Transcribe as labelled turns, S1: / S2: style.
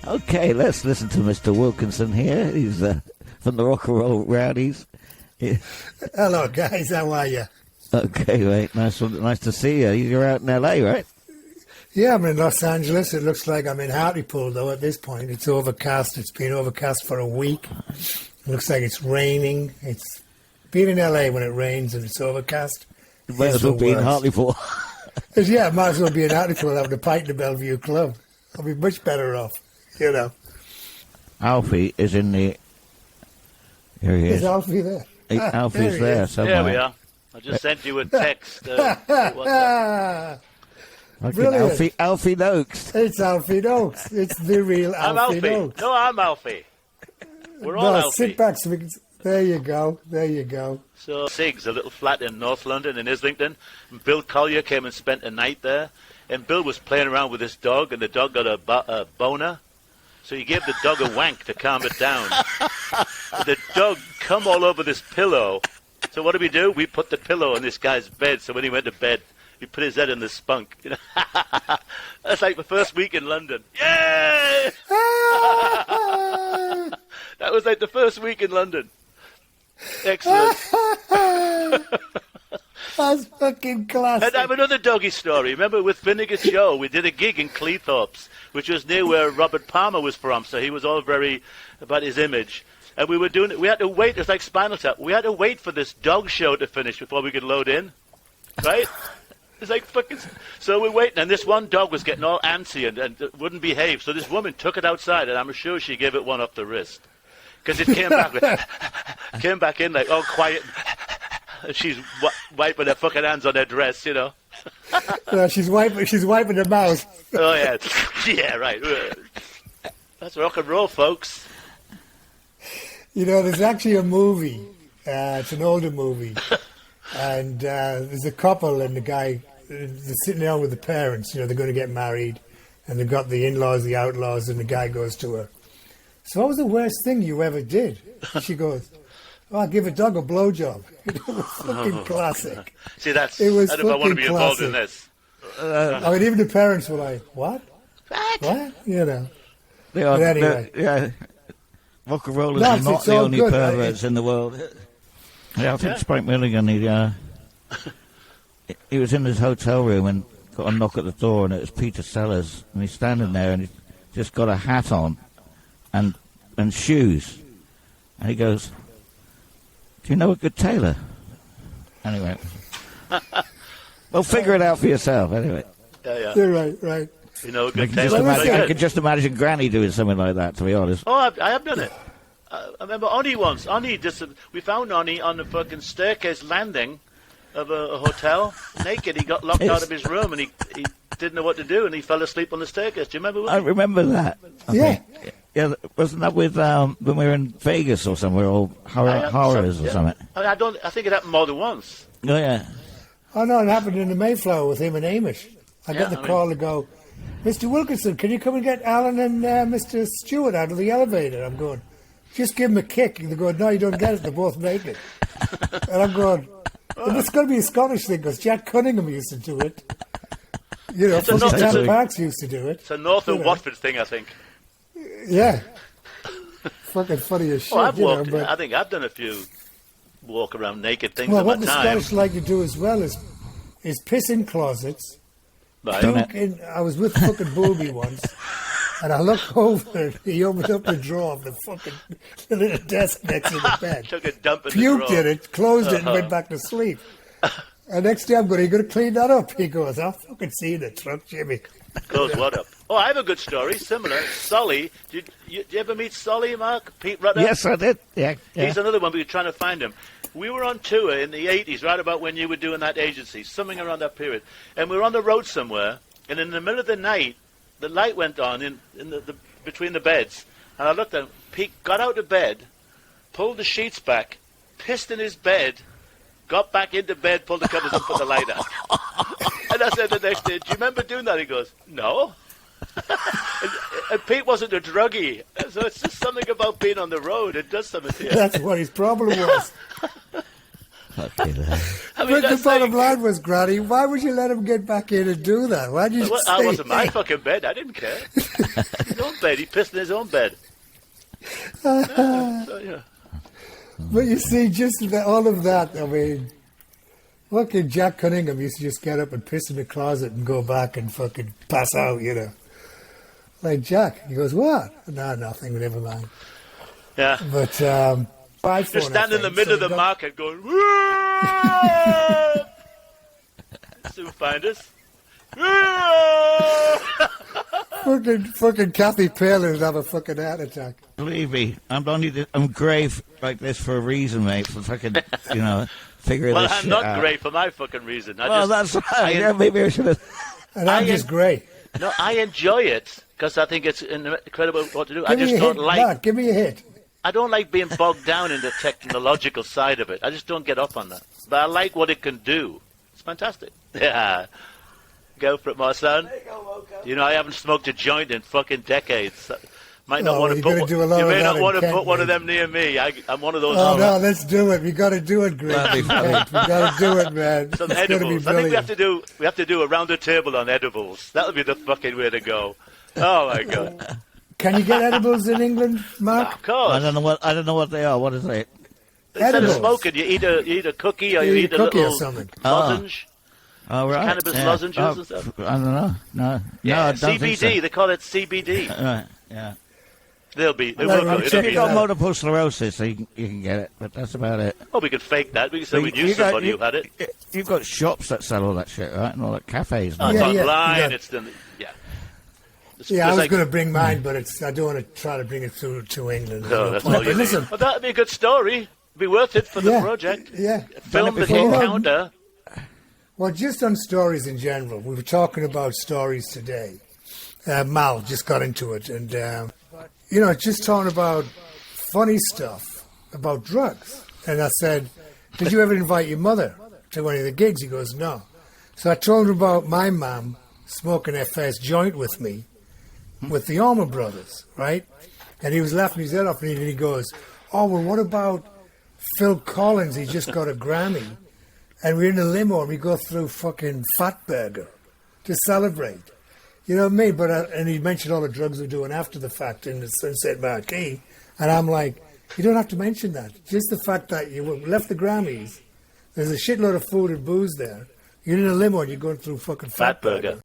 S1: Okay, let's listen to Mr. Wilkinson here. He's from the Rock and Roll Rowdies. Yeah.
S2: Hello, guys. How are you?
S1: Okay, mate. Nice to see you. You're out in L.A., right?
S2: Yeah, I'm in Los Angeles. It looks like I'm in Hartlepool, though, at this point. It's overcast. It's been overcast for a week. It looks like it's raining. It's being in L.A. when it rains and it's overcast.
S1: You might as well be in Hartlepool.
S2: Yeah, I might as well be in Hartlepool having a pint in the Bellevue Club. I'll be much better off, you know.
S1: Alfie is in the... Here he is.
S2: Is Alfie there?
S1: Alfie's there somewhere.
S3: There we are. I just sent you a text.
S1: Brilliant. Alfie Noakes.
S2: It's Alfie Noakes. It's the real Alfie Noakes.
S3: No, I'm Alfie. We're all Alfie.
S2: Sit back so we can... There you go. There you go.
S3: So, Sig's, a little flat in North London, in Islington. And Bill Collier came and spent a night there. And Bill was playing around with this dog, and the dog got a boner. So he gave the dog a wank to calm it down. The dog come all over this pillow. So what do? We put the pillow on this guy's bed. So when he went to bed, he put his head in the spunk. You know? That's like the first week in London. Yay! That was like the first week in London. Excellent.
S2: That's fucking classic.
S3: And I have another doggy story. Remember with Vinegar Joe, we did a gig in Cleethorpes, which was near where Robert Palmer was from, so he was all very about his image. And we were doing it. We had to wait. It was like Spinal Tap. We had to wait for this dog show to finish before we could load in. Right? It's like fucking... So we're waiting, and this one dog was getting all antsy and wouldn't behave. So this woman took it outside, and I'm sure she gave it one off the wrist. Because it came back in like all quiet. She's wiping her fucking hands on her dress, you know.
S2: She's wiping her mouth.
S3: Oh yeah, yeah, right. That's rock and roll, folks.
S2: You know, there's actually a movie. It's an older movie, and there's a couple, and the guy they're sitting down with the parents. You know, they're going to get married, and they've got the in-laws, the outlaws, and the guy goes to her. So what was the worst thing you ever did? And she goes, I'll give a dog a blowjob. It was fucking classic.
S3: See, that's...
S2: It was
S3: I don't want to be involved
S2: classic.
S3: in this.
S2: I mean, even the parents were like, what? What? You know. But anyway.
S1: Rock and rollers are not the only perverts in the world. Yeah, I think Spike Milligan, he was in his hotel room and got a knock at the door, and it was Peter Sellers. And he's standing there, and he's just got a hat on and shoes. And he goes... Do you know a good tailor? Anyway. Well, figure it out for yourself, anyway.
S3: Yeah.
S2: You're right.
S3: You know a good tailor?
S1: I can just imagine Granny doing something like that, to be honest.
S3: Oh, I have done it. I remember Oni once. We found Oni on the fucking staircase landing of a hotel, naked. He got locked out of his room, and he didn't know what to do, and he fell asleep on the staircase. Do you remember?
S1: I remember that. Yeah, wasn't that with when we were in Vegas or somewhere, or horrors or something?
S3: I think it happened more than once.
S1: Oh yeah.
S2: Oh no, it happened in the Mayflower with him and Amish. I got the call to go, Mr. Wilkinson, can you come and get Alan and Mr. Stewart out of the elevator? I'm going, just give them a kick. And they're going, no, you don't get it. They're both naked. And I'm going, and it's going to be a Scottish thing because Jack Cunningham used to do it. You know, Tom Parks used to do it.
S3: It's a North of Watford thing, I think.
S2: Yeah. Fucking funny as shit.
S3: Oh, I think I've done a few walk around naked things in my time.
S2: Well, what the Scottish like to do as well is piss in closets.
S3: Right.
S2: I was with fucking Booby once, and I looked over, and he opened up the drawer of the fucking little desk next to the bed.
S3: Took a dump in the
S2: puked
S3: drawer.
S2: in it, closed it, and went back to sleep. And next day I'm going, are you going to clean that up? He goes, I'll fucking see the truck, Jimmy.
S3: Close what up? Oh, I have a good story, similar. Solly, did you ever meet Solly, Mark? Pete Rutter?
S1: Yes, I did. Yeah.
S3: He's another one, we were trying to find him. We were on tour in the 80s, right about when you were doing that agency, something around that period. And we were on the road somewhere, and in the middle of the night, the light went on in the between the beds. And I looked at him. Pete got out of bed, pulled the sheets back, pissed in his bed, got back into bed, pulled the covers up, put the light out. And I said the next day, do you remember doing that? He goes, no. and Pete wasn't a druggie. So it's just something about being on the road. It does something to you.
S2: That's what his problem was.
S1: Fucking hell.
S3: I mean,
S2: But the
S3: that's
S2: bottom
S3: like,
S2: line was, Granny, why would you let him get back in and do that? Why did you
S3: well,
S2: say,
S3: that wasn't my
S2: hey?
S3: fucking bed. I didn't care. His own bed. He pissed in his own bed. So, yeah.
S2: But you see, just all of that, I mean, fucking Jack Cunningham used to just get up and piss in the closet and go back and fucking pass out, you know. Like, Jack, he goes, what? No, nothing, never mind.
S3: Yeah.
S2: But, iPhone,
S3: Just stand in the middle of the market going, "Whoa!" Soon find us. Whoa!
S2: Fucking Kathy Palin would have a fucking heart attack.
S1: Believe me, I'm grave like this for a reason, mate. For fucking, figuring
S3: Well,
S1: this
S3: I'm
S1: shit
S3: not
S1: out.
S3: great for my fucking reason.
S1: That's right. Yeah, maybe I should have.
S2: And I'm just great.
S3: No, I enjoy it because I think it's incredible what to do. I
S2: Give me
S3: just
S2: a
S3: don't
S2: hit,
S3: like.
S2: Mark, give me a hit.
S3: I don't like being bogged down in the technological side of it. I just don't get up on that. But I like what it can do. It's fantastic. Yeah. Go for it, my son. You know, I haven't smoked a joint in fucking decades. Might not want to put one, you may not want to put one of them near me. I'm one of those.
S2: Oh, no, let's do it. We got to do it, Greg. We got to do it, man.
S3: Some
S2: It's gonna be
S3: edibles. I think
S2: brilliant.
S3: we have to do a round the table on edibles. That'll be the fucking way to go. Oh my god.
S2: Can you get edibles in England, Mark?
S3: Of course.
S1: I don't know what they are. What is it?
S3: Instead of
S2: Edibles.
S3: smoking, you eat a cookie or you eat a
S2: cookie or
S3: little
S2: something.
S3: lozenge.
S1: Oh, right.
S3: Cannabis lozenges and stuff.
S1: I don't know. No,
S3: Yeah,
S1: I don't think so.
S3: CBD. They call it CBD.
S1: Right. Yeah.
S3: They will
S2: Well,
S3: go.
S2: I'm
S3: It'll
S2: checking
S1: You
S3: be.
S1: got
S2: out.
S1: multiple sclerosis, so you can get it, but that's about it.
S3: Oh, we can fake that. We can say we
S1: You
S3: knew
S1: got-
S3: somebody who had it.
S1: You've got shops that sell all that shit, right? And all that cafes.
S3: Oh,
S1: And
S3: it's
S1: all
S2: Yeah,
S3: online.
S2: yeah.
S3: It's done. Yeah. It's,
S2: Yeah, I
S3: it's
S2: was
S3: like-
S2: going to bring mine, but I don't want to try to bring it to England.
S3: No, that's
S2: point.
S3: all you
S2: But listen,
S3: need. Well, that'd be a good story. It'd be worth it for the
S2: Yeah,
S3: project.
S2: yeah.
S3: Film the
S1: before.
S3: encounter.
S2: well, just on stories in general, we were talking about stories today. Mal just got into it, and just talking about funny stuff about drugs. And I said, "Did you ever invite your mother to any of the gigs?" He goes, "No." So I told him about my mum smoking her first joint with me, with the Allman Brothers, right? And he was laughing his head off, and he goes, "Oh, well, what about Phil Collins? He just got a Grammy." And we're in a limo and we go through fucking Fatburger to celebrate. You know what I mean? But and he mentioned all the drugs we're doing after the fact in the Sunset Marquee. And I'm like, you don't have to mention that. Just the fact that you left the Grammys, there's a shitload of food and booze there. You're in a limo and you're going through fucking Fatburger.